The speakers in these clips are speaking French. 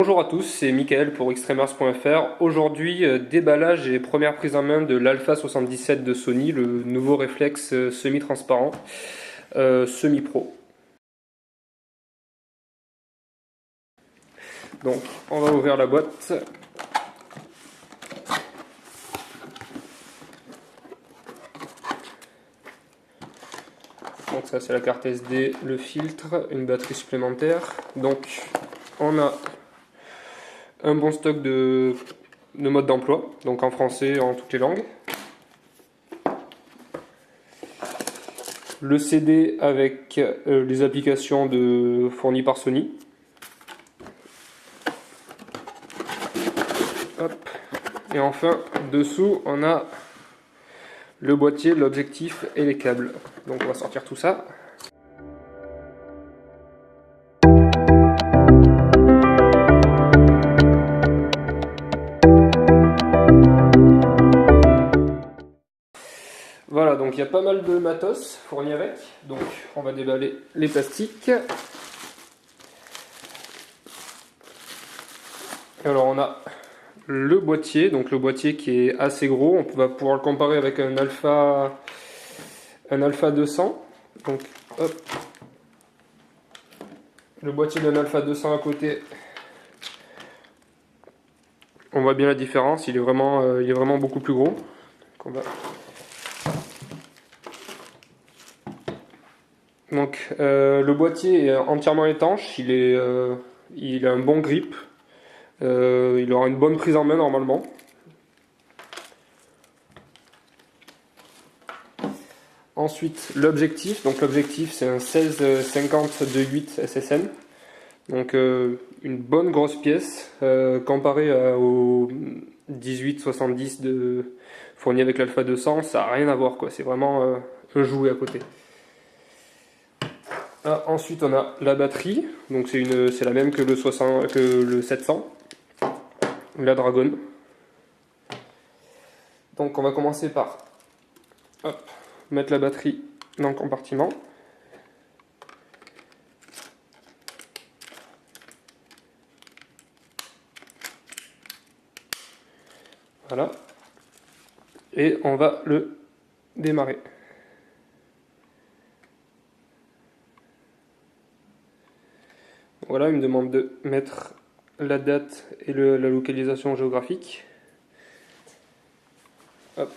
Bonjour à tous, c'est Mickaël pour Extremers.fr. Aujourd'hui, déballage et première prise en main de l'Alpha 77 de Sony, le nouveau réflexe semi-transparent, semi-pro. Donc, on va ouvrir la boîte. Donc ça c'est la carte SD, le filtre, une batterie supplémentaire. Donc on a un bon stock de modes d'emploi, donc en français, en toutes les langues. Le CD avec les applications fournies par Sony. Hop. Et enfin, dessous, on a le boîtier, l'objectif et les câbles. Donc on va sortir tout ça. Voilà, donc il y a pas mal de matos fourni avec. Donc on va déballer les plastiques. Alors on a le boîtier, donc le boîtier qui est assez gros. On va pouvoir le comparer avec un Alpha 200. Donc hop, le boîtier d'un Alpha 200 à côté. On voit bien la différence, il est vraiment beaucoup plus gros. Donc le boîtier est entièrement étanche, il a un bon grip, il aura une bonne prise en main normalement. Ensuite l'objectif, donc l'objectif c'est un 16-50-2.8 SSN, donc une bonne grosse pièce comparé au 18-70 fourni avec l'Alpha 200, ça n'a rien à voir quoi, c'est vraiment un jouet à côté. Ah, ensuite on a la batterie, donc c'est la même que le 700, la Dragon. Donc on va commencer par mettre la batterie dans le compartiment. Voilà. Et on va le démarrer. Voilà, il me demande de mettre la date et la localisation géographique. Hop.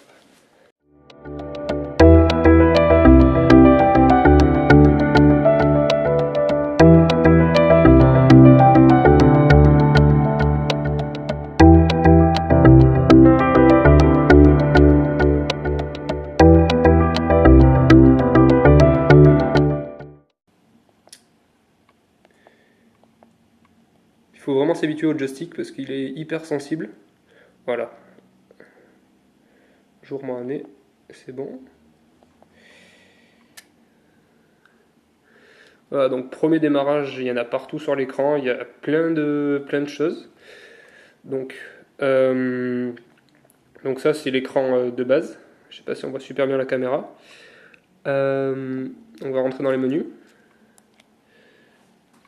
Il faut vraiment s'habituer au joystick parce qu'il est hyper sensible. Voilà. Jour-année, c'est bon. Voilà, donc premier démarrage, il y en a partout sur l'écran, il y a plein de choses. Donc ça c'est l'écran de base. Je sais pas si on voit super bien la caméra. On va rentrer dans les menus.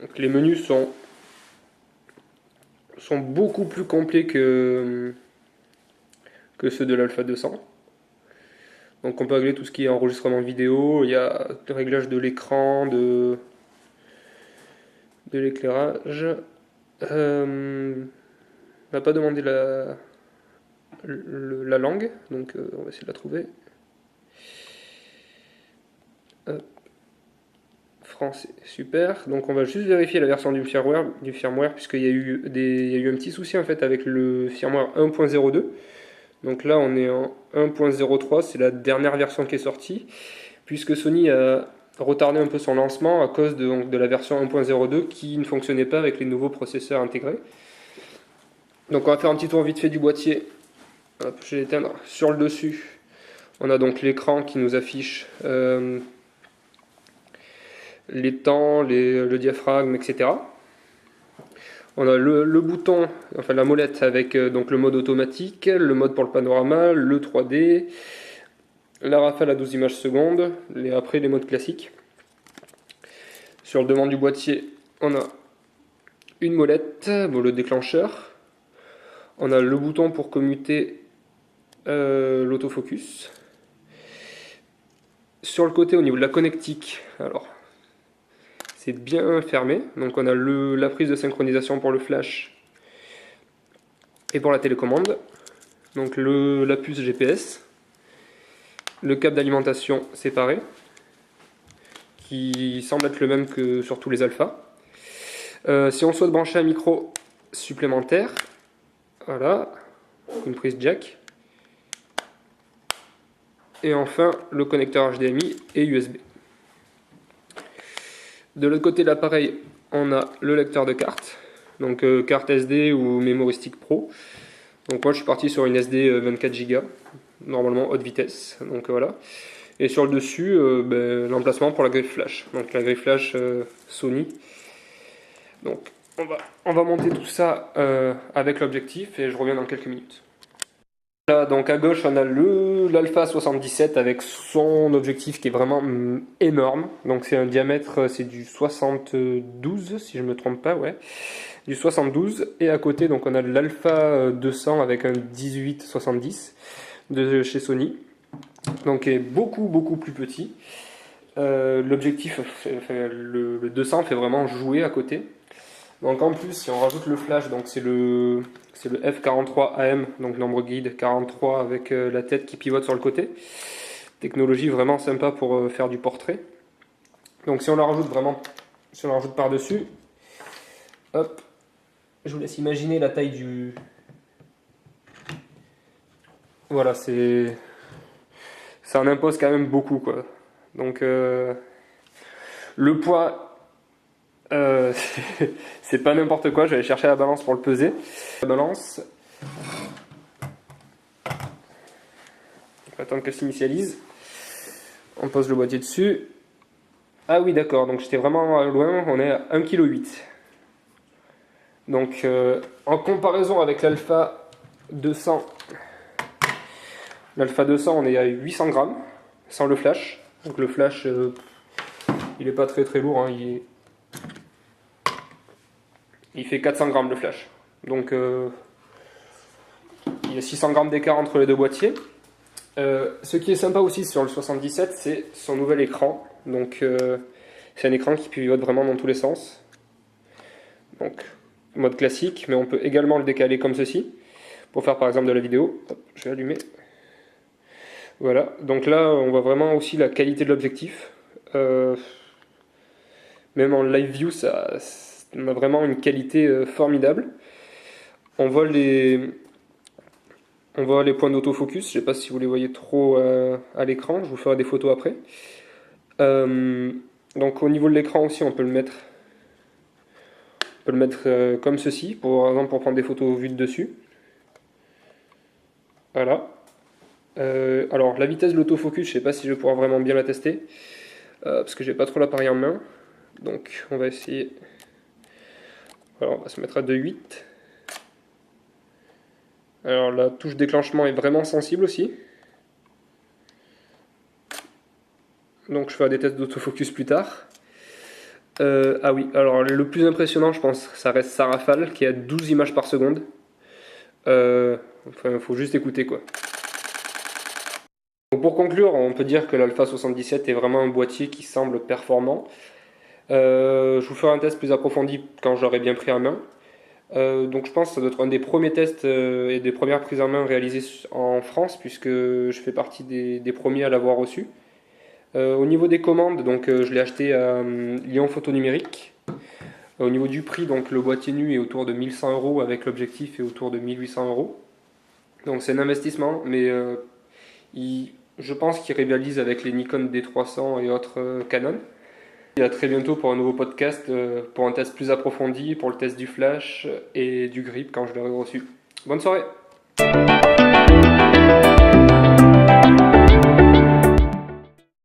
Donc les menus sont beaucoup plus complets que ceux de l'Alpha 200. Donc on peut régler tout ce qui est enregistrement vidéo, il y a le réglage de l'écran, de l'éclairage. On n'a pas demandé la langue, donc on va essayer de la trouver. Français, super. Donc on va juste vérifier la version du firmware puisqu'il y a eu un petit souci en fait avec le firmware 1.02. Donc là on est en 1.03, c'est la dernière version qui est sortie, puisque Sony a retardé un peu son lancement à cause de la version 1.02 qui ne fonctionnait pas avec les nouveaux processeurs intégrés. Donc on va faire un petit tour vite fait du boîtier. Hop, je vais l'éteindre. Sur le dessus, on a donc l'écran qui nous affiche les temps, le diaphragme, etc. On a le bouton, enfin la molette avec donc le mode automatique, le mode pour le panorama, le 3D, la rafale à 12 images secondes, après les modes classiques. Sur le devant du boîtier, on a une molette, bon, le déclencheur. On a le bouton pour commuter l'autofocus. Sur le côté, au niveau de la connectique, alors c'est bien fermé. Donc on a la prise de synchronisation pour le flash et pour la télécommande. Donc la puce GPS. Le câble d'alimentation séparé, qui semble être le même que sur tous les alphas. Si on souhaite brancher un micro supplémentaire, voilà, une prise jack. Et enfin, le connecteur HDMI et USB. De l'autre côté de l'appareil, on a le lecteur de carte, donc carte SD ou Memory Stick Pro. Donc moi je suis parti sur une SD 24 Go, normalement haute vitesse, donc voilà. Et sur le dessus, l'emplacement pour la griffe flash, donc la griffe flash Sony. Donc on va monter tout ça avec l'objectif et je reviens dans quelques minutes. Là, donc à gauche, on a l'Alpha 77 avec son objectif qui est vraiment énorme. Donc c'est un diamètre, c'est du 72 si je me trompe pas, ouais, du 72. Et à côté, donc on a l'Alpha 200 avec un 18-70 de chez Sony. Donc qui est beaucoup plus petit. L'objectif, le 200 fait vraiment jouer à côté. Donc en plus, si on rajoute le flash, donc c'est le F43 AM, donc nombre guide 43 avec la tête qui pivote sur le côté. Technologie vraiment sympa pour faire du portrait. Donc si on la rajoute par-dessus, hop, je vous laisse imaginer la taille du... Voilà, ça en impose quand même beaucoup, quoi. Donc le poids... c'est pas n'importe quoi, je vais aller chercher la balance pour le peser. La balance. On va attendre qu'elle s'initialise. On pose le boîtier dessus. Ah oui d'accord, donc j'étais vraiment loin, on est à 1,8 kg. Donc en comparaison avec l'Alpha 200, on est à 800 grammes, sans le flash. Donc le flash, il est pas très lourd, hein, il fait 400 grammes le flash. Donc il y a 600 grammes d'écart entre les deux boîtiers. Ce qui est sympa aussi sur le 77, c'est son nouvel écran. Donc c'est un écran qui pivote vraiment dans tous les sens. Donc mode classique, mais on peut également le décaler comme ceci pour faire par exemple de la vidéo. Hop, je vais allumer. Voilà, donc là on voit vraiment aussi la qualité de l'objectif. Même en live view, on a vraiment une qualité formidable. On voit les points d'autofocus, je ne sais pas si vous les voyez trop à l'écran, je vous ferai des photos après. Donc au niveau de l'écran aussi, on peut le mettre, comme ceci, par exemple pour prendre des photos vues de dessus. Voilà. Alors la vitesse de l'autofocus, je ne sais pas si je vais pouvoir vraiment bien la tester, parce que j'ai pas trop l'appareil en main. Donc on va essayer. Alors on va se mettre à 2,8. Alors la touche déclenchement est vraiment sensible aussi. Donc je ferai des tests d'autofocus plus tard. Ah oui, alors le plus impressionnant je pense, ça reste sa rafale qui est à 12 images par seconde. Enfin, il faut juste écouter quoi. Donc, pour conclure, on peut dire que l'Alpha 77 est vraiment un boîtier qui semble performant. Je vous ferai un test plus approfondi quand j'aurai bien pris en main. Donc je pense que ça doit être un des premiers tests et des premières prises en main réalisées en France, puisque je fais partie des premiers à l'avoir reçu. Au niveau des commandes, donc je l'ai acheté à Lyon Photo Numérique. Au niveau du prix, donc le boîtier nu est autour de 1100 € avec l'objectif est autour de 1800 €. Donc c'est un investissement, mais je pense qu'il rivalise avec les Nikon D300 et autres Canon. Et à très bientôt pour un nouveau podcast, pour un test plus approfondi, pour le test du flash et du grip quand je l'aurai reçu. Bonne soirée!